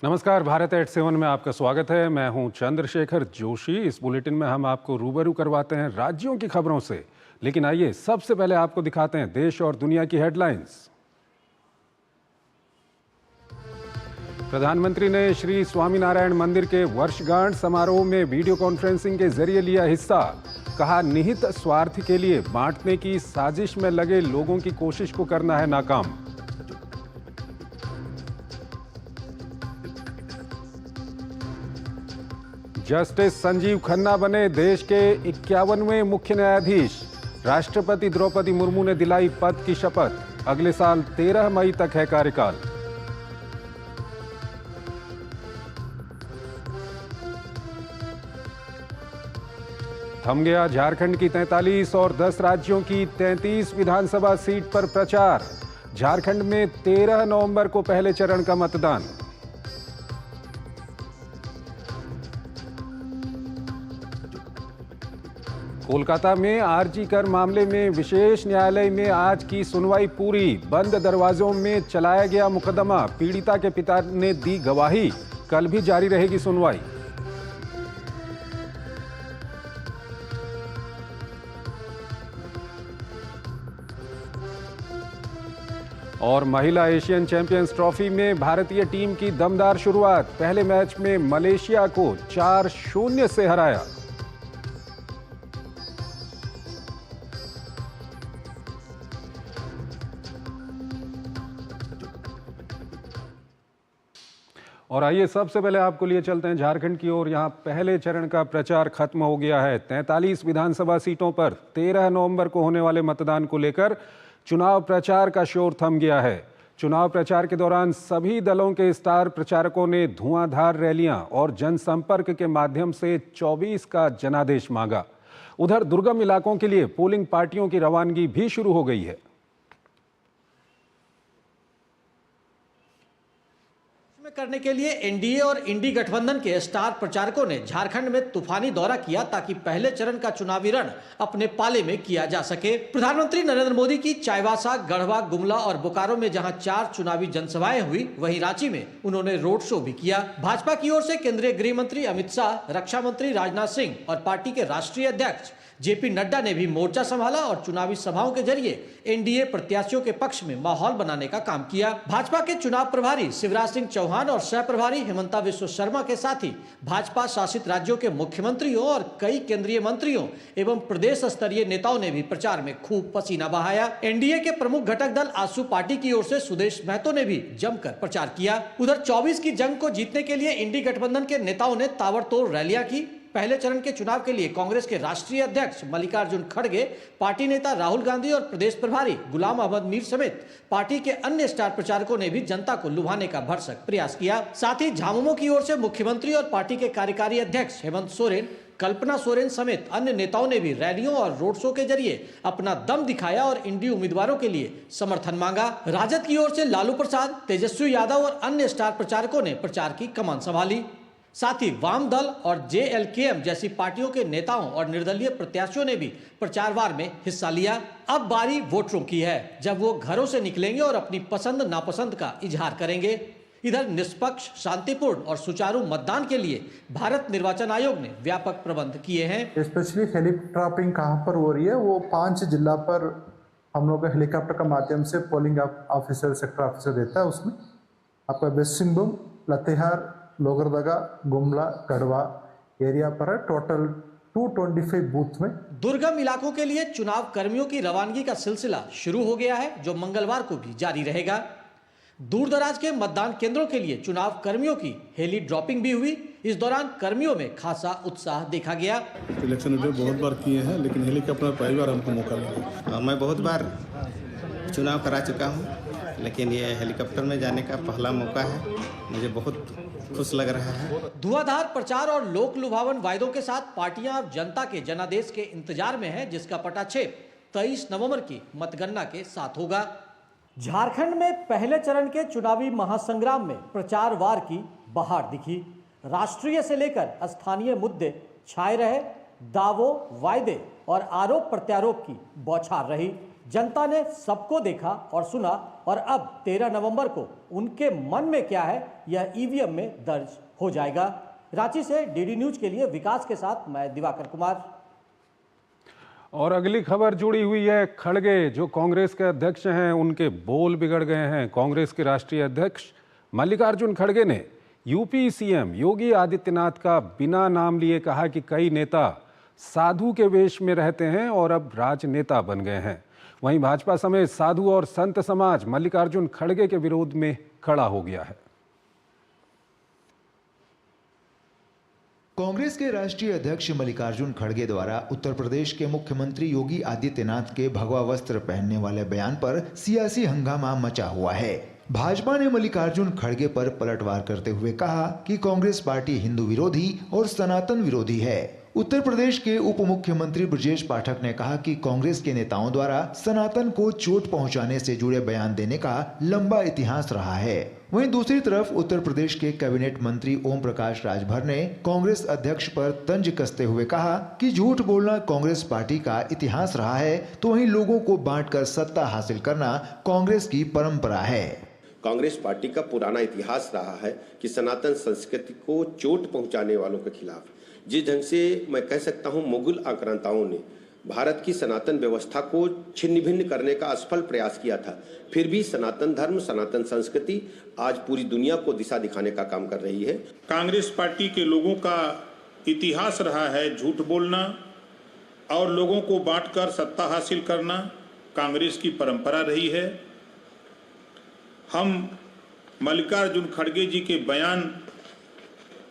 नमस्कार, भारत एट 7 में आपका स्वागत है। मैं हूं चंद्रशेखर जोशी। इस बुलेटिन में हम आपको रूबरू करवाते हैं राज्यों की खबरों से, लेकिन आइए सबसे पहले आपको दिखाते हैं देश और दुनिया की हेडलाइंस। प्रधानमंत्री ने श्री स्वामीनारायण मंदिर के वर्षगांठ समारोह में वीडियो कॉन्फ्रेंसिंग के जरिए लिया हिस्सा। कहा, निहित स्वार्थ के लिए बांटने की साजिश में लगे लोगों की कोशिश को करना है नाकाम। जस्टिस संजीव खन्ना बने देश के 51वें मुख्य न्यायाधीश। राष्ट्रपति द्रौपदी मुर्मू ने दिलाई पद की शपथ। अगले साल 13 मई तक है कार्यकाल। थम गया झारखंड की 43 और 10 राज्यों की 33 विधानसभा सीट पर प्रचार। झारखंड में 13 नवंबर को पहले चरण का मतदान। कोलकाता में आरजी कर मामले में विशेष न्यायालय में आज की सुनवाई पूरी। बंद दरवाजों में चलाया गया मुकदमा। पीड़िता के पिता ने दी गवाही। कल भी जारी रहेगी सुनवाई। और महिला एशियन चैंपियंस ट्रॉफी में भारतीय टीम की दमदार शुरुआत। पहले मैच में मलेशिया को 4-0 से हराया। और आइए सबसे पहले आपको लिए चलते हैं झारखंड की ओर। यहां पहले चरण का प्रचार खत्म हो गया है। 43 विधानसभा सीटों पर 13 नवंबर को होने वाले मतदान को लेकर चुनाव प्रचार का शोर थम गया है। चुनाव प्रचार के दौरान सभी दलों के स्टार प्रचारकों ने धुआंधार रैलियां और जनसंपर्क के माध्यम से 24 का जनादेश मांगा। उधर दुर्गम इलाकों के लिए पोलिंग पार्टियों की रवानगी भी शुरू हो गई है। करने के लिए एनडीए और इंडी गठबंधन के स्टार प्रचारकों ने झारखंड में तूफानी दौरा किया ताकि पहले चरण का चुनावी रण अपने पाले में किया जा सके। प्रधानमंत्री नरेंद्र मोदी की चाईबासा, गढ़वा, गुमला और बोकारो में जहां 4 चुनावी जनसभाएं हुई, वहीं रांची में उन्होंने रोड शो भी किया। भाजपा की ओर से केंद्रीय गृह मंत्री अमित शाह, रक्षा मंत्री राजनाथ सिंह और पार्टी के राष्ट्रीय अध्यक्ष जेपी नड्डा ने भी मोर्चा संभाला और चुनावी सभाओं के जरिए एनडीए प्रत्याशियों के पक्ष में माहौल बनाने का काम किया। भाजपा के चुनाव प्रभारी शिवराज सिंह चौहान और सह प्रभारी हेमंता विश्व शर्मा के साथ ही भाजपा शासित राज्यों के मुख्यमंत्रियों और कई केंद्रीय मंत्रियों एवं प्रदेश स्तरीय नेताओं ने भी प्रचार में खूब पसीना बहाया। एनडीए के प्रमुख घटक दल आजसू पार्टी की ओर से सुदेश महतो ने भी जमकर प्रचार किया। उधर 24 की जंग को जीतने के लिए इंडी गठबंधन के नेताओं ने ताबड़तोड़ रैलियां की। पहले चरण के चुनाव के लिए कांग्रेस के राष्ट्रीय अध्यक्ष मल्लिकार्जुन खड़गे, पार्टी नेता राहुल गांधी और प्रदेश प्रभारी गुलाम अहमद मीर समेत पार्टी के अन्य स्टार प्रचारकों ने भी जनता को लुभाने का भरसक प्रयास किया। साथ ही झामुमो की ओर से मुख्यमंत्री और पार्टी के कार्यकारी अध्यक्ष हेमंत सोरेन, कल्पना सोरेन समेत अन्य नेताओं ने भी रैलियों और रोड शो के जरिए अपना दम दिखाया और इंडी उम्मीदवारों के लिए समर्थन मांगा। राजद की ओर से लालू प्रसाद, तेजस्वी यादव और अन्य स्टार प्रचारकों ने प्रचार की कमान संभाली। साथ ही वाम दल और जेएलकेएम जैसी पार्टियों के नेताओं और निर्दलीय प्रत्याशियों ने भी प्रचार वार में हिस्सा लिया। अब बारी वोटरों की है, जब वो घरों से निकलेंगे और अपनी पसंद नापसंद का इजहार करेंगे। इधर निष्पक्ष, शांतिपूर्ण और सुचारू मतदान के लिए भारत निर्वाचन आयोग ने व्यापक प्रबंध किए हैं। स्पेशली हेलीकॉप्टरिंग कहाँ पर हो रही है, वो 5 जिला पर हम लोग हेलीकॉप्टर के माध्यम से पोलिंग ऑफिसर, सेक्टर ऑफिसर देता है। उसमें आपका वेस्ट सिंहभूम, लातेहार, लोगरदगा, गुमला, गढ़वा एरिया पर है। टोटल 225 बूथ में दुर्गम इलाकों के लिए चुनाव कर्मियों की रवानगी का सिलसिला शुरू हो गया है, जो मंगलवार को भी जारी रहेगा। दूर दराज के मतदान केंद्रों के लिए चुनाव कर्मियों की हेली ड्रॉपिंग भी हुई। इस दौरान कर्मियों में खासा उत्साह देखा गया। इलेक्शन बहुत बार किए हैं, लेकिन हेलीकॉप्टर पहली बार हमको मौका मिला। मैं बहुत बार चुनाव करा चुका हूँ, लेकिन ये हेलीकॉप्टर में जाने का पहला मौका है। मुझे बहुत खुश लग रहा है। धुआंधार प्रचार और लोक लुभावन वायदों के साथ पार्टियां अब जनता के जनादेश के इंतजार में हैं, जिसका पटाक्षेप 23 नवंबर की मतगणना के साथ होगा। झारखंड में पहले चरण के चुनावी महासंग्राम में प्रचार वार की बहार दिखी। राष्ट्रीय से लेकर स्थानीय मुद्दे छाए रहे। दावों, वायदे और आरोप प्रत्यारोप की बौछार रही। जनता ने सबको देखा और सुना और अब 13 नवंबर को उनके मन में क्या है यह ईवीएम में दर्ज हो जाएगा। रांची से डीडी न्यूज के लिए विकास के साथ मैं दिवाकर कुमार। और अगली खबर जुड़ी हुई है खड़गे, जो कांग्रेस के अध्यक्ष हैं उनके बोल बिगड़ गए हैं। कांग्रेस के राष्ट्रीय अध्यक्ष मल्लिकार्जुन खड़गे ने यूपी सीएम योगी आदित्यनाथ का बिना नाम लिए कहा कि कई नेता साधु के वेश में रहते हैं और अब राजनेता बन गए हैं। वहीं भाजपा समेत साधु और संत समाज मल्लिकार्जुन खड़गे के विरोध में खड़ा हो गया है। कांग्रेस के राष्ट्रीय अध्यक्ष मल्लिकार्जुन खड़गे द्वारा उत्तर प्रदेश के मुख्यमंत्री योगी आदित्यनाथ के भगवा वस्त्र पहनने वाले बयान पर सियासी हंगामा मचा हुआ है। भाजपा ने मल्लिकार्जुन खड़गे पर पलटवार करते हुए कहा कि कांग्रेस पार्टी हिंदू विरोधी और सनातन विरोधी है। उत्तर प्रदेश के उप मुख्यमंत्री ब्रजेश पाठक ने कहा कि कांग्रेस के नेताओं द्वारा सनातन को चोट पहुंचाने से जुड़े बयान देने का लंबा इतिहास रहा है। वहीं दूसरी तरफ उत्तर प्रदेश के कैबिनेट मंत्री ओम प्रकाश राजभर ने कांग्रेस अध्यक्ष पर तंज कसते हुए कहा कि झूठ बोलना कांग्रेस पार्टी का इतिहास रहा है, तो वहीं लोगों को बांटकर सत्ता हासिल करना कांग्रेस की परंपरा है। कांग्रेस पार्टी का पुराना इतिहास रहा है कि सनातन संस्कृति को चोट पहुंचाने वालों के खिलाफ, जिस ढंग से मैं कह सकता हूं मुगल आक्रांताओं ने भारत की सनातन व्यवस्था को छिन्न भिन्न करने का असफल प्रयास किया था, फिर भी सनातन धर्म, सनातन संस्कृति आज पूरी दुनिया को दिशा दिखाने का काम कर रही है। कांग्रेस पार्टी के लोगों का इतिहास रहा है झूठ बोलना और लोगों को बांटकर सत्ता हासिल करना, कांग्रेस की परंपरा रही है। हम मल्लिकार्जुन खड़गे जी के बयान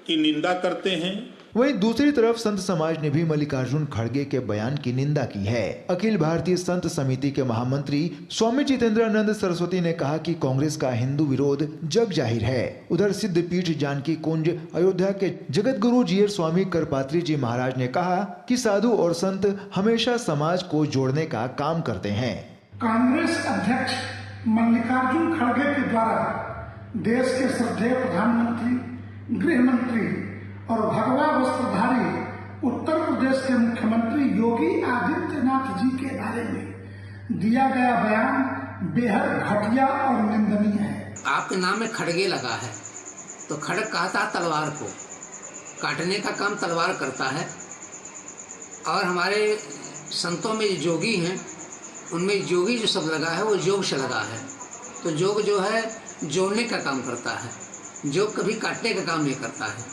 की निंदा करते हैं। वहीं दूसरी तरफ संत समाज ने भी मल्लिकार्जुन खड़गे के बयान की निंदा की है। अखिल भारतीय संत समिति के महामंत्री स्वामी जितेंद्रानंद सरस्वती ने कहा कि कांग्रेस का हिंदू विरोध जग जाहिर है। उधर सिद्धपीठ जानकी कुंज अयोध्या के जगत गुरु जीयर स्वामी करपात्री जी महाराज ने कहा कि साधु और संत हमेशा समाज को जोड़ने का काम करते हैं। कांग्रेस अध्यक्ष मल्लिकार्जुन खड़गे के द्वारा देश के श्रद्धेय प्रधानमंत्री, गृह मंत्री और भगवा वस्त्रधारी उत्तर प्रदेश के मुख्यमंत्री योगी आदित्यनाथ जी के बारे में दिया गया बयान बेहद घटिया और निंदनीय है। आपके नाम में खड़गे लगा है तो खड़ग कहता तलवार को, काटने का काम तलवार करता है। और हमारे संतों में जोगी हैं, उनमें जोगी जो सब लगा है वो योग से लगा है। तो योग जो है जोड़ने का काम करता है, योग कभी काटने का काम नहीं करता है।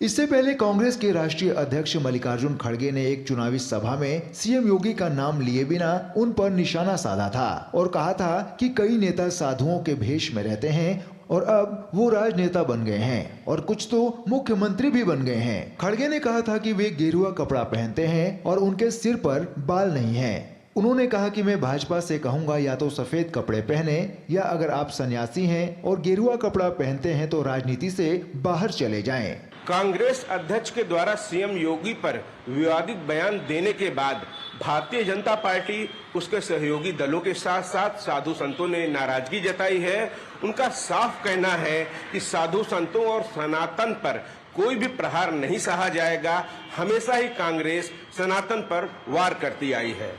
इससे पहले कांग्रेस के राष्ट्रीय अध्यक्ष मल्लिकार्जुन खड़गे ने एक चुनावी सभा में सीएम योगी का नाम लिए बिना उन पर निशाना साधा था और कहा था कि कई नेता साधुओं के भेष में रहते हैं और अब वो राजनेता बन गए हैं और कुछ तो मुख्यमंत्री भी बन गए हैं। खड़गे ने कहा था कि वे गेरुआ कपड़ा पहनते हैं और उनके सिर पर बाल नहीं हैं। उन्होंने कहा कि मैं भाजपा से कहूंगा या तो सफेद कपड़े पहने, या अगर आप सन्यासी हैं और गेरुआ कपड़ा पहनते हैं तो राजनीति से बाहर चले जाएं। कांग्रेस अध्यक्ष के द्वारा सीएम योगी पर विवादित बयान देने के बाद भारतीय जनता पार्टी, उसके सहयोगी दलों के साथ साथ साधु संतों ने नाराजगी जताई है। उनका साफ कहना है कि साधु संतों और सनातन पर कोई भी प्रहार नहीं सहा जाएगा। हमेशा ही कांग्रेस सनातन पर वार करती आई है।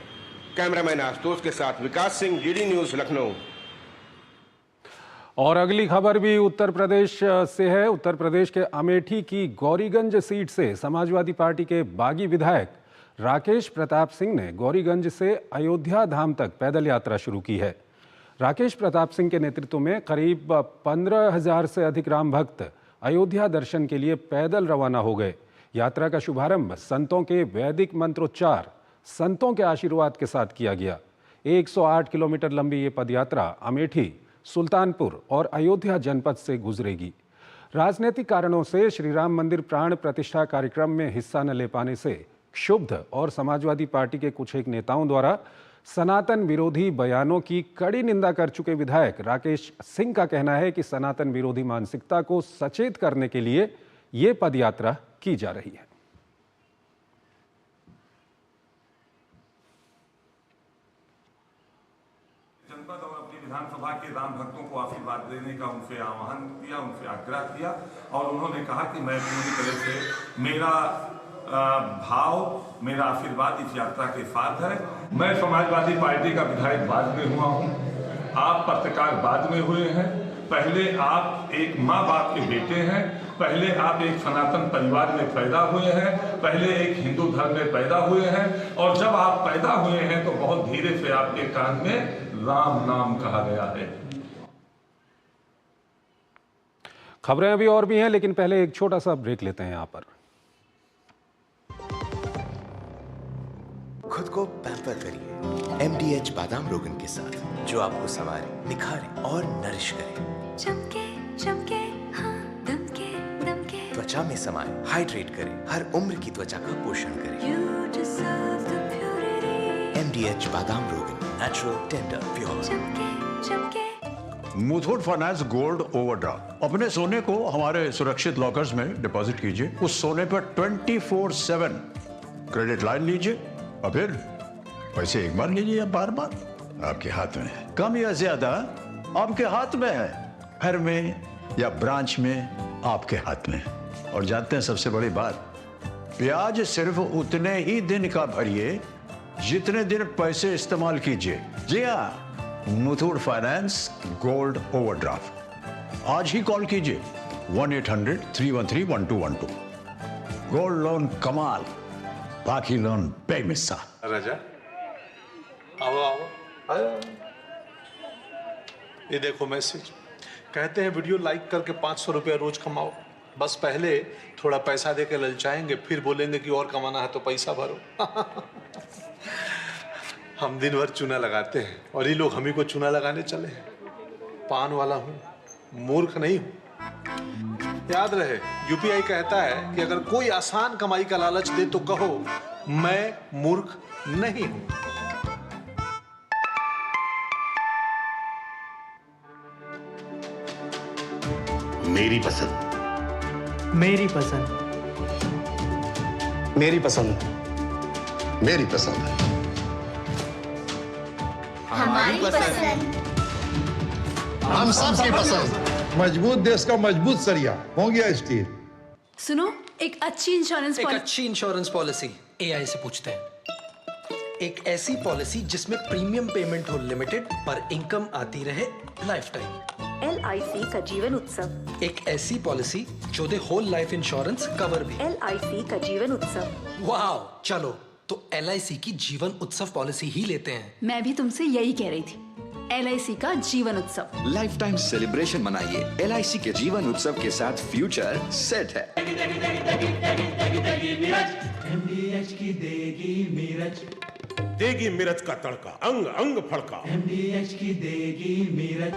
कैमरामैन आशुतोष के साथ विकास सिंह, डीडी न्यूज, लखनऊ। और अगली खबर भी उत्तर प्रदेश से है। उत्तर प्रदेश के अमेठी की गौरीगंज सीट से समाजवादी पार्टी के बागी विधायक राकेश प्रताप सिंह ने गौरीगंज से अयोध्या धाम तक पैदल यात्रा शुरू की है। राकेश प्रताप सिंह के नेतृत्व में करीब 15,000 से अधिक राम भक्त अयोध्या दर्शन के लिए पैदल रवाना हो गए। यात्रा का शुभारंभ संतों के वैदिक मंत्रोच्चार, संतों के आशीर्वाद के साथ किया गया। 108 किलोमीटर लंबी ये पदयात्रा अमेठी, सुल्तानपुर और अयोध्या जनपद से गुजरेगी। राजनीतिक कारणों से श्री राम मंदिर प्राण प्रतिष्ठा कार्यक्रम में हिस्सा न ले पाने से क्षुब्ध और समाजवादी पार्टी के कुछ एक नेताओं द्वारा सनातन विरोधी बयानों की कड़ी निंदा कर चुके विधायक राकेश सिंह का कहना है कि सनातन विरोधी मानसिकता को सचेत करने के लिए ये पदयात्रा की जा रही है। जनपद और अपनी विधानसभा के राम भक्तों को आशीर्वाद देने का उनसे आह्वान किया, उनसे आग्रह किया और उन्होंने कहा कि मैं पूरी तरह से मेरा भाव, मेरा आशीर्वाद इस यात्रा के साथ है। मैं समाजवादी पार्टी का विधायक बाद में हुआ हूँ, आप पत्रकार बाद में हुए हैं। पहले आप एक माँ बाप के बेटे हैं, पहले आप एक सनातन परिवार में पैदा हुए हैं, पहले एक हिंदू धर्म में पैदा हुए हैं, और जब आप पैदा हुए हैं तो बहुत धीरे से आपके कान में राम नाम कहा गया है। खबरें अभी और भी हैं, लेकिन पहले एक छोटा सा ब्रेक लेते हैं यहाँ पर। खुद को पैम्पर करिए MDH बादाम रोगन के साथ, जो आपको संवारे, निखारे और नरिश करे। चमके चमके हाँ, दमके दमके, त्वचा में समाये, हाइड्रेट करे, हर उम्र की त्वचा का पोषण करे। You deserve the purity. MDH बादाम रोगन, नेचुरल, टेंडर, प्योर। चमके चमके। Muthoot finance gold overdraft. अपने सोने को हमारे सुरक्षित लॉकर्स में डिपॉजिट कीजिए। उस सोने पर 24/7 क्रेडिट लाइन लीजिए और फिर पैसे एक बार लीजिए या बार बार, आपके हाथ में है। कम या ज्यादा आपके हाथ में है, घर में या ब्रांच में आपके हाथ में। और जानते हैं सबसे बड़ी बात, ब्याज सिर्फ उतने ही दिन का भरिए जितने दिन पैसे इस्तेमाल कीजिए। जी हाँ, मुथूट फाइनेंस गोल्ड ओवरड्राफ्ट। आज ही कॉल कीजिए 1-800-313-1212। गोल्ड लोन कमाल, बाकी लोन बेमिसाल। राजा आओ आओ, ये देखो मैसेज। कहते हैं वीडियो लाइक करके 500 रुपया रोज कमाओ। बस पहले थोड़ा पैसा दे के ललचाएंगे, फिर बोलेंगे कि और कमाना है तो पैसा भरो। हम दिन भर चूना लगाते हैं और ये लोग हम ही को चूना लगाने चले हैं। पान वाला हूँ, मूर्ख नहीं हूँ। याद रहे, UPI कहता है कि अगर कोई आसान कमाई का लालच दे तो कहो मैं मूर्ख नहीं हूँ। मेरी पसंद, मेरी पसंद, मेरी पसंद, मेरी पसंद, हमारी पसंद, हम सबकी पसंद। मजबूत देश का मजबूत सरिया हो गया स्टील। सुनो, एक अच्छी इंश्योरेंस पॉलिसी AI से पूछते हैं। एक ऐसी पॉलिसी जिसमें प्रीमियम पेमेंट हो लिमिटेड पर इनकम आती रहे लाइफ टाइम। LIC का जीवन उत्सव। एक ऐसी पॉलिसी जो दे होल लाइफ इंश्योरेंस कवर भी। LIC का जीवन उत्सव। वाह, चलो तो LIC की जीवन उत्सव पॉलिसी ही लेते हैं। मैं भी तुमसे यही कह रही थी, LIC का जीवन उत्सव। लाइफ टाइम सेलिब्रेशन मनाइए LIC के जीवन उत्सव के साथ, फ्यूचर सेट है। MDH की देगी मिर्च, देगी मिर्च का तड़का, अंग अंग फड़का। MDH की देगी मिर्च।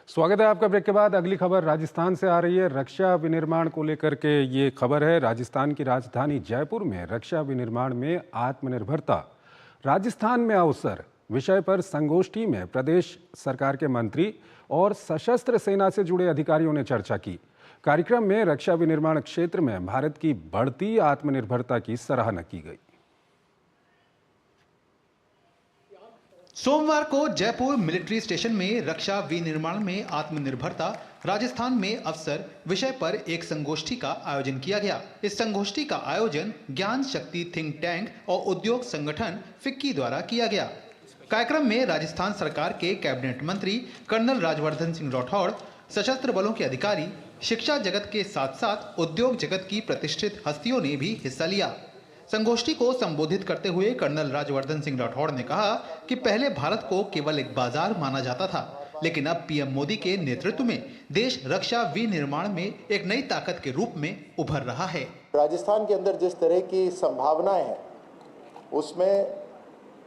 स्वागत है आपका ब्रेक के बाद। अगली खबर राजस्थान से आ रही है। रक्षा विनिर्माण को लेकर के ये खबर है। राजस्थान की राजधानी जयपुर में रक्षा विनिर्माण में आत्मनिर्भरता, राजस्थान में अवसर विषय पर संगोष्ठी में प्रदेश सरकार के मंत्री और सशस्त्र सेना से जुड़े अधिकारियों ने चर्चा की। कार्यक्रम में रक्षा विनिर्माण क्षेत्र में भारत की बढ़ती आत्मनिर्भरता की सराहना की गई। सोमवार को जयपुर मिलिट्री स्टेशन में रक्षा विनिर्माण में आत्मनिर्भरता, राजस्थान में अवसर विषय पर एक संगोष्ठी का आयोजन किया गया। इस संगोष्ठी का आयोजन ज्ञान शक्ति थिंक टैंक और उद्योग संगठन फिक्की द्वारा किया गया। कार्यक्रम में राजस्थान सरकार के कैबिनेट मंत्री कर्नल राज्यवर्धन सिंह राठौड़, सशस्त्र बलों के अधिकारी, शिक्षा जगत के साथ साथ उद्योग जगत की प्रतिष्ठित हस्तियों ने भी हिस्सा लिया। संगोष्ठी को संबोधित करते हुए कर्नल राज्यवर्धन सिंह राठौड़ ने कहा कि पहले भारत को केवल एक बाजार माना जाता था, लेकिन अब पीएम मोदी के नेतृत्व में देश रक्षा विनिर्माण में एक नई ताकत के रूप में उभर रहा है। राजस्थान के अंदर जिस तरह की संभावनाएं हैं, उसमें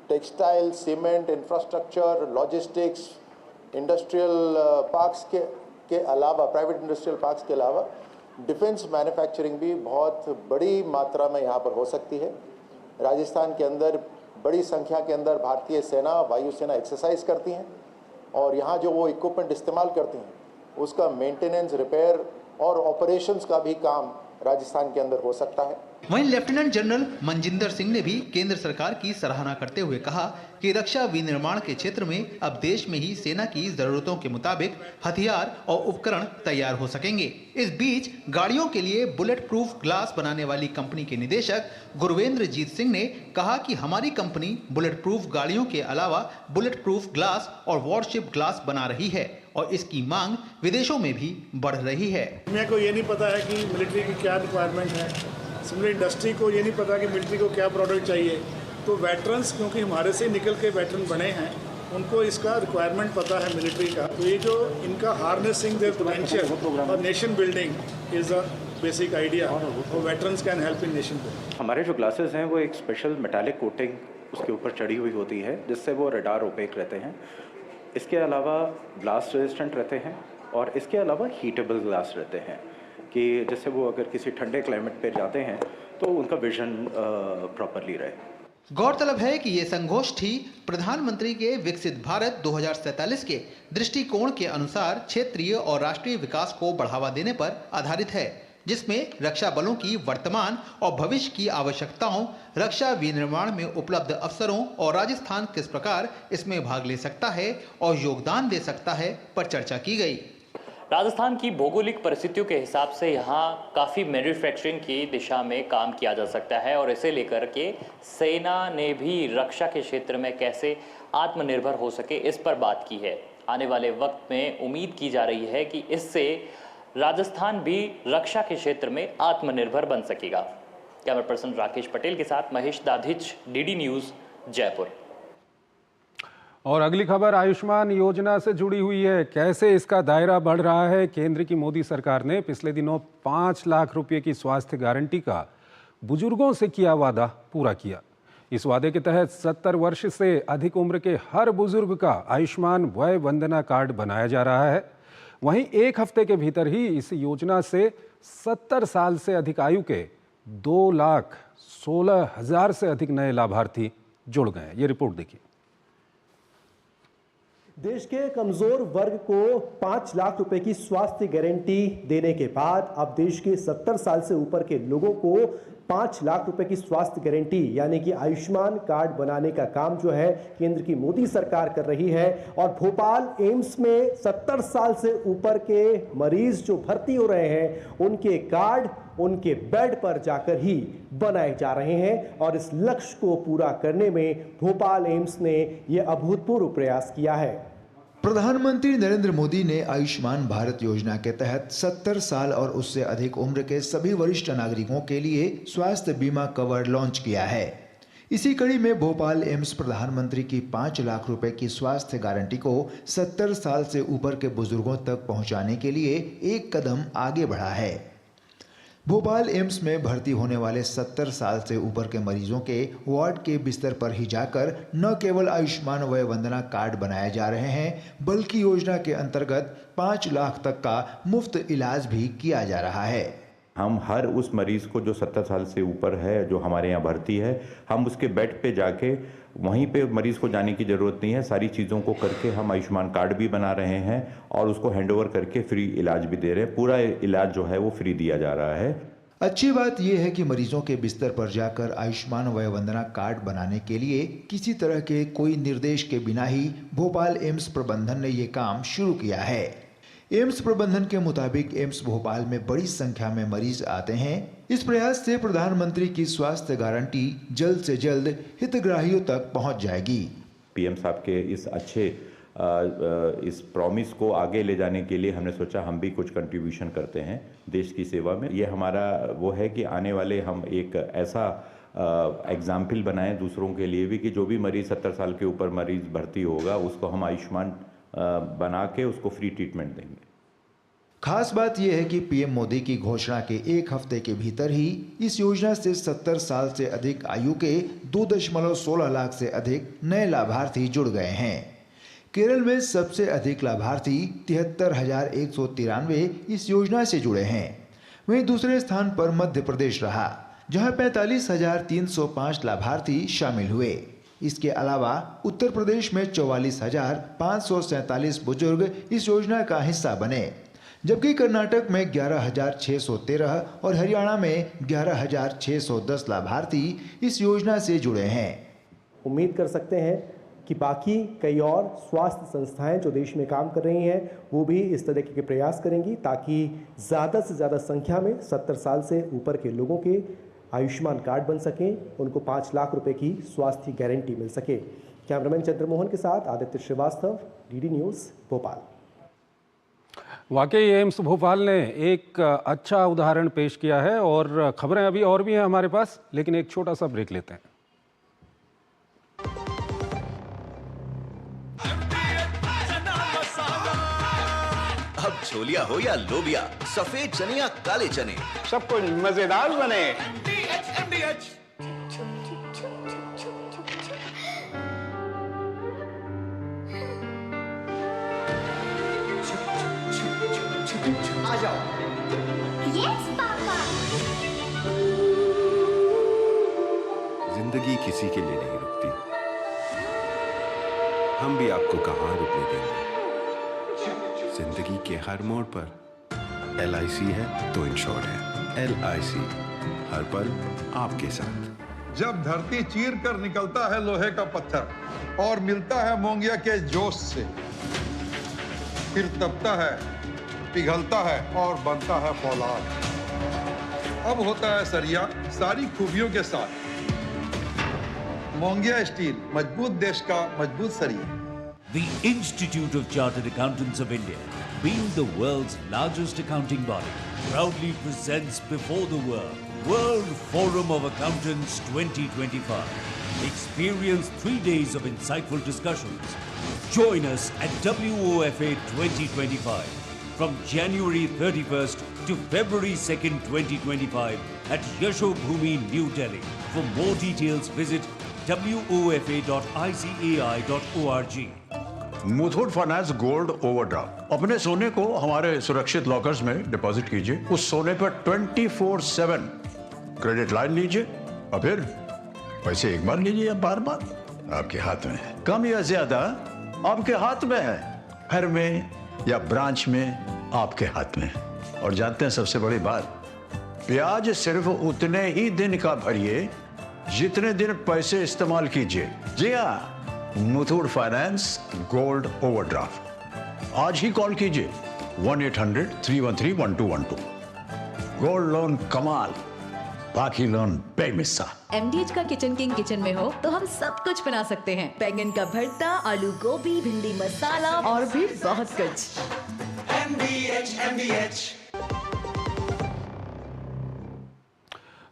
textile, cement, infrastructure, logistics, industrial parks के अलावा, प्राइवेट इंडस्ट्रियल पार्क्स के अलावा डिफेंस मैन्युफैक्चरिंग भी बहुत बड़ी मात्रा में यहाँ पर हो सकती है। राजस्थान के अंदर बड़ी संख्या के अंदर भारतीय सेना, वायुसेना एक्सरसाइज करती हैं और यहाँ जो वो इक्विपमेंट इस्तेमाल करती हैं उसका मेंटेनेंस, रिपेयर और ऑपरेशंस का भी काम राजस्थान के अंदर हो सकता है। वहीं लेफ्टिनेंट जनरल मनजिंदर सिंह ने भी केंद्र सरकार की सराहना करते हुए कहा कि रक्षा विनिर्माण के क्षेत्र में अब देश में ही सेना की जरूरतों के मुताबिक हथियार और उपकरण तैयार हो सकेंगे। इस बीच गाड़ियों के लिए बुलेट प्रूफ ग्लास बनाने वाली कंपनी के निदेशक गुरवेंद्रजीत सिंह ने कहा कि हमारी कंपनी बुलेट प्रूफ गाड़ियों के अलावा बुलेट प्रूफ ग्लास और वॉरशिप ग्लास बना रही है और इसकी मांग विदेशों में भी बढ़ रही है। मेरे को ये नहीं पता है कि मिलिट्री की क्या रिक्वायरमेंट है, सिमिलर इंडस्ट्री को ये नहीं पता कि मिलिट्री को क्या प्रोडक्ट चाहिए। तो वेटरन्स, क्योंकि हमारे से निकल के वेटरन बने हैं, उनको इसका रिक्वायरमेंट पता है मिलिट्री का। तो ये जो इनका हार्नेसिंग देयर पोटेंशियल और nation building is a basic idea और veterans can help in nation building. हमारे जो ग्लासेस हैं वो एक स्पेशल मेटालिक कोटिंग उसके ऊपर चढ़ी हुई होती है जिससे वो रडार ओपेक रहते हैं। इसके अलावा ब्लास्ट रेजिस्टेंट रहते हैं और इसके अलावा हीटेबल ग्लास रहते हैं कि जैसे वो अगर किसी ठंडे क्लाइमेट पे जाते हैं तो उनका विजन प्रॉपरली रहे। गौरतलब है कि ये संगोष्ठी प्रधानमंत्री के विकसित भारत 2047 के दृष्टिकोण के अनुसार क्षेत्रीय और राष्ट्रीय विकास को बढ़ावा देने पर आधारित है, जिसमें रक्षा बलों की वर्तमान और भविष्य की आवश्यकताओं, रक्षा विनिर्माण में उपलब्ध अवसरों और राजस्थान किस प्रकार इसमें भाग ले सकता है और योगदान दे सकता है पर चर्चा की गई। राजस्थान की भौगोलिक परिस्थितियों के हिसाब से यहाँ काफ़ी मैन्युफैक्चरिंग की दिशा में काम किया जा सकता है और इसे लेकर के सेना ने भी रक्षा के क्षेत्र में कैसे आत्मनिर्भर हो सके इस पर बात की है। आने वाले वक्त में उम्मीद की जा रही है कि इससे राजस्थान भी रक्षा के क्षेत्र में आत्मनिर्भर बन सकेगा। कैमरा पर्सन राकेश पटेल के साथ महेश दाधिच, डीडी न्यूज़, जयपुर। और अगली खबर आयुष्मान योजना से जुड़ी हुई है। कैसे इसका दायरा बढ़ रहा है। केंद्र की मोदी सरकार ने पिछले दिनों 5 लाख रुपए की स्वास्थ्य गारंटी का बुजुर्गों से किया वादा पूरा किया। इस वादे के तहत 70 वर्ष से अधिक उम्र के हर बुजुर्ग का आयुष्मान वय वंदना कार्ड बनाया जा रहा है। वहीं एक हफ्ते के भीतर ही इस योजना से 70 साल से अधिक आयु के 2,16,000 से अधिक नए लाभार्थी जुड़ गए। ये रिपोर्ट देखिए। देश के कमजोर वर्ग को 5 लाख रुपए की स्वास्थ्य गारंटी देने के बाद अब देश के 70 साल से ऊपर के लोगों को 5 लाख रुपए की स्वास्थ्य गारंटी यानी कि आयुष्मान कार्ड बनाने का काम जो है केंद्र की मोदी सरकार कर रही है। और भोपाल एम्स में 70 साल से ऊपर के मरीज जो भर्ती हो रहे हैं उनके कार्ड उनके बेड पर जाकर ही बनाए जा रहे हैं और इस लक्ष्य को पूरा करने में भोपाल एम्स ने यह अभूतपूर्व प्रयास किया है। प्रधानमंत्री नरेंद्र मोदी ने आयुष्मान भारत योजना के तहत 70 साल और उससे अधिक उम्र के सभी वरिष्ठ नागरिकों के लिए स्वास्थ्य बीमा कवर लॉन्च किया है। इसी कड़ी में भोपाल एम्स प्रधानमंत्री की 5 लाख रुपए की स्वास्थ्य गारंटी को 70 साल से ऊपर के बुजुर्गों तक पहुंचाने के लिए एक कदम आगे बढ़ा है। भोपाल एम्स में भर्ती होने वाले 70 साल से ऊपर के मरीजों के वार्ड के बिस्तर पर ही जाकर न केवल आयुष्मान वय वंदना कार्ड बनाए जा रहे हैं बल्कि योजना के अंतर्गत 5 लाख तक का मुफ्त इलाज भी किया जा रहा है। हम हर उस मरीज को जो 70 साल से ऊपर है जो हमारे यहाँ भर्ती है, हम उसके बेड पे जाके वहीं पे मरीज को जाने की ज़रूरत नहीं है। सारी चीज़ों को करके हम आयुष्मान कार्ड भी बना रहे हैं और उसको हैंडओवर करके फ्री इलाज भी दे रहे हैं। पूरा इलाज जो है वो फ्री दिया जा रहा है। अच्छी बात यह है कि मरीजों के बिस्तर पर जाकर आयुष्मान वय वंदना कार्ड बनाने के लिए किसी तरह के कोई निर्देश के बिना ही भोपाल एम्स प्रबंधन ने ये काम शुरू किया है। एम्स प्रबंधन के मुताबिक एम्स भोपाल में बड़ी संख्या में मरीज आते हैं। इस प्रयास से प्रधानमंत्री की स्वास्थ्य गारंटी जल्द से जल्द हितग्राहियों तक पहुंच जाएगी। पीएम साहब के इस अच्छे इस प्रॉमिस को आगे ले जाने के लिए हमने सोचा हम भी कुछ कंट्रीब्यूशन करते हैं देश की सेवा में। ये हमारा वो है कि आने वाले हम एक ऐसा एग्जाम्पल बनाएं दूसरों के लिए भी कि जो भी मरीज 70 साल के ऊपर मरीज भर्ती होगा उसको हम आयुष्मान बना के उसको फ्री ट्रीटमेंट देंगे। खास बात यह है कि पीएम मोदी की घोषणा के एक हफ्ते के भीतर ही इस योजना से 70 साल से अधिक आयु के 2.16 लाख से अधिक नए लाभार्थी जुड़ गए हैं। केरल में सबसे अधिक लाभार्थी 73,193 इस योजना से जुड़े हैं। वहीं दूसरे स्थान पर मध्य प्रदेश रहा, जहां 45,305 लाभार्थी शामिल हुए। इसके अलावा उत्तर प्रदेश में 44,547 बुजुर्ग इस योजना का हिस्सा बने, जबकि कर्नाटक में 11,613 और हरियाणा में 11,610 लाभार्थी इस योजना से जुड़े हैं। उम्मीद कर सकते हैं कि बाकी कई और स्वास्थ्य संस्थाएं जो देश में काम कर रही हैं वो भी इस तरह के प्रयास करेंगी ताकि ज़्यादा से ज़्यादा संख्या में 70 साल से ऊपर के लोगों के आयुष्मान कार्ड बन सकें, उनको 5 लाख रुपए की स्वास्थ्य गारंटी मिल सके। कैमरामैन चंद्रमोहन के साथ आदित्य श्रीवास्तव, डीडी न्यूज़, भोपाल। वाकई एम्स भोपाल ने एक अच्छा उदाहरण पेश किया है और खबरें अभी और भी हैं हमारे पास, लेकिन एक छोटा सा ब्रेक लेते हैं। अब छोलिया हो या लोबिया, सफेद चने या काले चने, सब कुछ मजेदार बने। आ जाओ। Yes papa. जिंदगी किसी के लिए नहीं रुकती, हम भी आपको कहां रुकने देंगे। जिंदगी के हर मोड़ पर LIC है तो इंश्योर है। LIC, हर पल आपके साथ। जब धरती चीर कर निकलता है लोहे का पत्थर और मिलता है मोंगिया के जोश से, फिर तपता है, पिघलता है और बनता है फौलाद। अब होता है सरिया सारी खूबियों के साथ। मोंगिया स्टील, मजबूत देश का मजबूत सरिया। The Institute of Chartered Accountants of India, being the world's largest accounting body, proudly presents before the World Forum of Accountants 2025. Experience 3 days of insightful discussions. Join us at WOFA 2025 from January 31st to February 2nd, 2025 at Yashobhoomi, New Delhi. For more details, visit wofA.icai.org. Muthoot finance gold overdraft. अपने सोने को हमारे सुरक्षित lockers में deposit कीजिए। उस सोने पर 24/7 क्रेडिट लाइन लीजिए और फिर पैसे एक बार लीजिए या बार बार, आपके हाथ में है। कम या ज्यादा आपके हाथ में है, घर में या ब्रांच में आपके हाथ में। और जानते हैं सबसे बड़ी बात, ब्याज सिर्फ उतने ही दिन का भरिए जितने दिन पैसे इस्तेमाल कीजिए। जी हाँ, मुथूट फाइनेंस गोल्ड ओवरड्राफ्ट। आज ही कॉल कीजिए 1-800-313-1212। गोल्ड लोन कमाल, बाकी लोन बेमिसाल। MDH का किचन किंग किचन में हो तो हम सब कुछ बना सकते हैं। बैंगन का भरता, आलू गोभी, भिंडी मसाला और भी बहुत कुछ। MDH।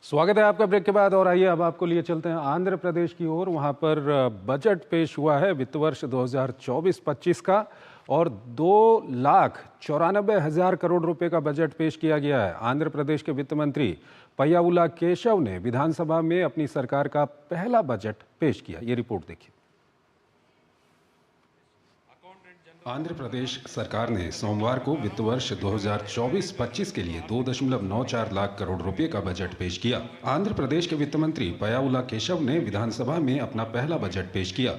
स्वागत है आपका ब्रेक के बाद। और आइए अब आपको लिए चलते हैं आंध्र प्रदेश की ओर। वहां पर बजट पेश हुआ है वित्त वर्ष 2024-25 का और 2,94,000 करोड़ रुपए का बजट पेश किया गया है। आंध्र प्रदेश के वित्त मंत्री पय्यावुला केशव ने विधानसभा में अपनी सरकार का पहला बजट पेश किया। ये रिपोर्ट देखिए। आंध्र प्रदेश सरकार ने सोमवार को वित्त वर्ष 2024-25 के लिए 2.94 लाख करोड़ रुपए का बजट पेश किया। आंध्र प्रदेश के वित्त मंत्री पय्यावुला केशव ने विधानसभा में अपना पहला बजट पेश किया।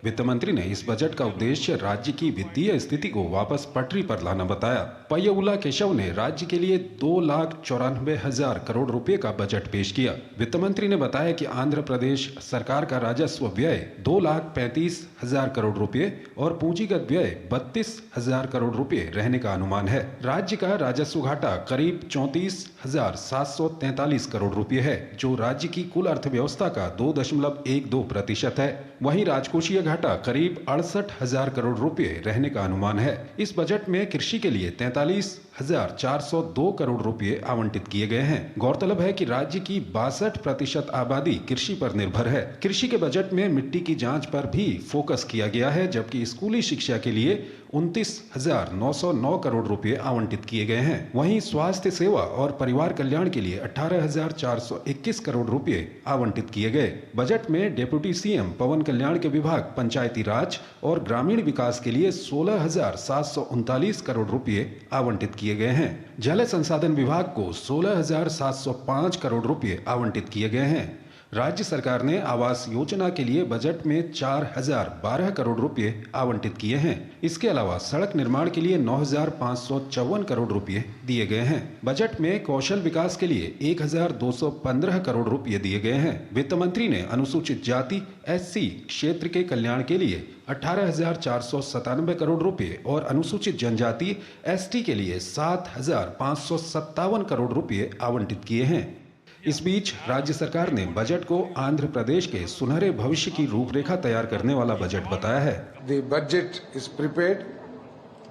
वित्त मंत्री ने इस बजट का उद्देश्य राज्य की वित्तीय स्थिति को वापस पटरी पर लाना बताया। पय्यावुला केशव ने राज्य के लिए 2,94,000 करोड़ रुपए का बजट पेश किया। वित्त मंत्री ने बताया कि आंध्र प्रदेश सरकार का राजस्व व्यय 2,35,000 करोड़ रुपए और पूंजीगत व्यय 32,000 करोड़ रुपए रहने का अनुमान है। राज्य का राजस्व घाटा करीब 34,743 करोड़ रुपए है, जो राज्य की कुल अर्थव्यवस्था का 2.12% है। वहीं राजकोषीय घाटा करीब 68,000 करोड़ रुपए रहने का अनुमान है। इस बजट में कृषि के लिए 43,402 करोड़ रुपए आवंटित किए गए हैं। गौरतलब है कि राज्य की 62% आबादी कृषि पर निर्भर है। कृषि के बजट में मिट्टी की जांच पर भी फोकस किया गया है, जबकि स्कूली शिक्षा के लिए 29,909 करोड़ रुपए आवंटित किए गए हैं। वहीं स्वास्थ्य सेवा और परिवार कल्याण के लिए 18,421 करोड़ रुपए आवंटित किए गए। बजट में डिप्टी सीएम पवन कल्याण के विभाग पंचायती राज और ग्रामीण विकास के लिए 16,739 करोड़ रुपए आवंटित किए गए हैं। जल संसाधन विभाग को 16,705 करोड़ रुपए आवंटित किए गए हैं। राज्य सरकार ने आवास योजना के लिए बजट में 4012 करोड़ रुपए आवंटित किए हैं। इसके अलावा सड़क निर्माण के लिए 9554 करोड़ रुपए दिए गए हैं। बजट में कौशल विकास के लिए 1215 करोड़ रुपए दिए गए हैं। वित्त मंत्री ने अनुसूचित जाति SC क्षेत्र के कल्याण के लिए 18,497 करोड़ रुपए और अनुसूचित जनजाति ST के लिए 7,557 करोड़ रुपए आवंटित किए हैं। इस बीच राज्य सरकार ने बजट को आंध्र प्रदेश के सुनहरे भविष्य की रूपरेखा तैयार करने वाला बजट बताया है। The budget is prepared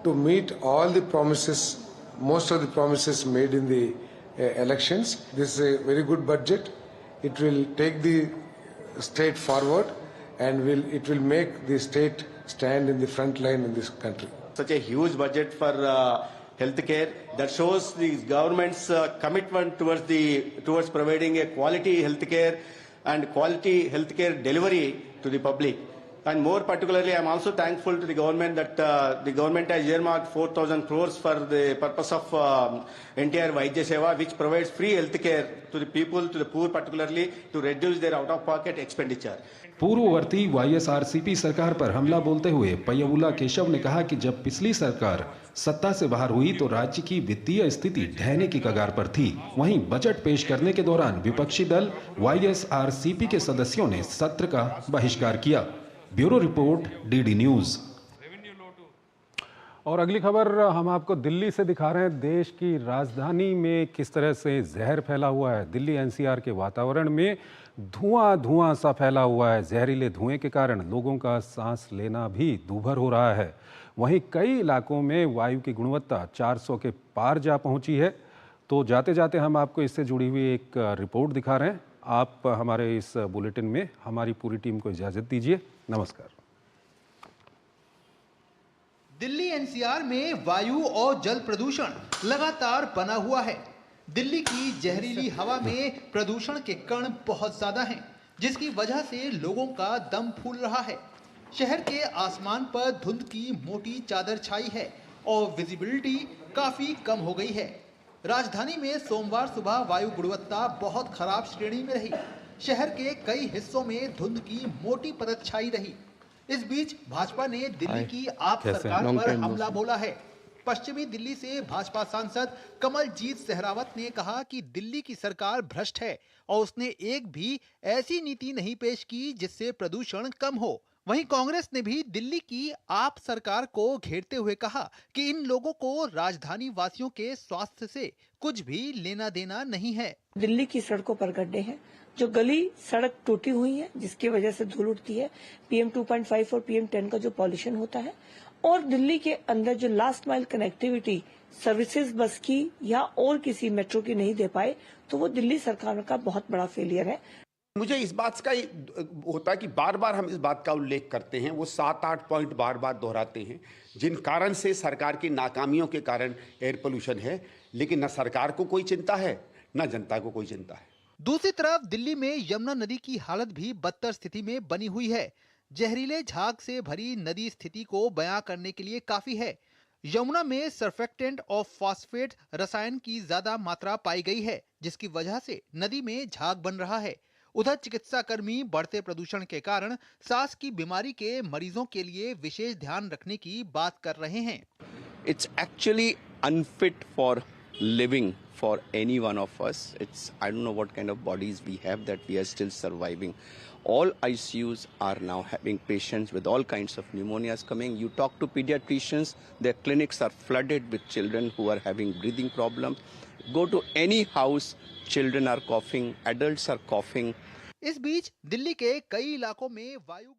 to meet all the promises, most of the promises made in the elections. This is a very good budget. It will take the state forward and it will make the state stand in the front line in this country. Such a huge budget for healthcare that shows the government's commitment towards providing a quality healthcare and quality healthcare delivery to the public. And more particularly, I am also thankful to the government that the government has earmarked 4,000 crores for the purpose of NTR Vaidya Seva, which provides free healthcare to the people, to the poor particularly, to reduce their out-of-pocket expenditure. पूर्ववर्ती YSRCP सरकार पर हमला बोलते हुए पय्यवुला केशव ने कहा कि जब पिछली सरकार सत्ता से बाहर हुई तो राज्य की वित्तीय स्थिति ढहने की कगार पर थी। वहीं बजट पेश करने के दौरान विपक्षी दल YSRCP के सदस्यों ने सत्र का बहिष्कार किया। Bureau report DD news. और अगली खबर हम आपको दिल्ली से दिखा रहे हैं। देश की राजधानी में किस तरह से जहर फैला हुआ है। दिल्ली NCR के वातावरण में धुआं सा फैला हुआ है। जहरीले धुएं के कारण लोगों का सांस लेना भी दूभर हो रहा है। वहीं कई इलाकों में वायु की गुणवत्ता 400 के पार जा पहुंची है। तो जाते जाते हम आपको इससे जुड़ी हुई एक रिपोर्ट दिखा रहे हैं। आप हमारे इस बुलेटिन में हमारी पूरी टीम को इजाज़त दीजिए। नमस्कार। दिल्ली NCR में वायु और जल प्रदूषण लगातार बना हुआ है। दिल्ली की जहरीली हवा में प्रदूषण के कण बहुत ज्यादा हैं, जिसकी वजह से लोगों का दम फूल रहा है। शहर के आसमान पर धुंध की मोटी चादर छाई है और विजिबिलिटी काफी कम हो गई है। राजधानी में सोमवार सुबह वायु गुणवत्ता बहुत खराब श्रेणी में रही। शहर के कई हिस्सों में धुंध की मोटी परत छाई रही। इस बीच भाजपा ने दिल्ली की आप सरकार पर हमला बोला है। पश्चिमी दिल्ली से भाजपा सांसद कमलजीत सहरावत ने कहा कि दिल्ली की सरकार भ्रष्ट है और उसने एक भी ऐसी नीति नहीं पेश की जिससे प्रदूषण कम हो। वहीं कांग्रेस ने भी दिल्ली की आप सरकार को घेरते हुए कहा कि इन लोगों को राजधानी वासियों के स्वास्थ्य से कुछ भी लेना देना नहीं है। दिल्ली की सड़कों पर गड्ढे हैं, जो गली सड़क टूटी हुई है, जिसकी वजह से धूल उठती है। PM 2.5 और PM 10 का जो पॉल्यूशन होता है, और दिल्ली के अंदर जो लास्ट माइल कनेक्टिविटी सर्विसेज बस की या और किसी मेट्रो की नहीं दे पाए, तो वो दिल्ली सरकार का बहुत बड़ा फेलियर है। मुझे इस बात का होता है कि बार बार हम इस बात का उल्लेख करते हैं, वो 7-8 पॉइंट बार बार दोहराते हैं जिन कारण से सरकार की नाकामियों के कारण एयर पोल्यूशन है, लेकिन न सरकार को कोई चिंता है न जनता को कोई चिंता है। दूसरी तरफ दिल्ली में यमुना नदी की हालत भी बदतर स्थिति में बनी हुई है। जहरीले झाग से भरी नदी स्थिति को बयां करने के लिए काफी है। यमुना में सर्फेक्टेंट और फॉस्फेट रसायन की ज्यादा मात्रा पाई गई है, जिसकी वजह से नदी में झाग बन रहा है। उधर चिकित्सा कर्मी बढ़ते प्रदूषण के कारण सांस की बीमारी के मरीजों के लिए विशेष ध्यान रखने की बात कर रहे हैं। It's actually unfit for living for any one of us. I don't know what kind of bodies we have that we are still surviving. All ICUs are now having patients with all kinds of pneumonias coming. You talk to pediatricians, their clinics are flooded with children who are having breathing problems. Go to any house, children are coughing, adults are coughing. इस बीच दिल्ली के कई इलाकों में वायु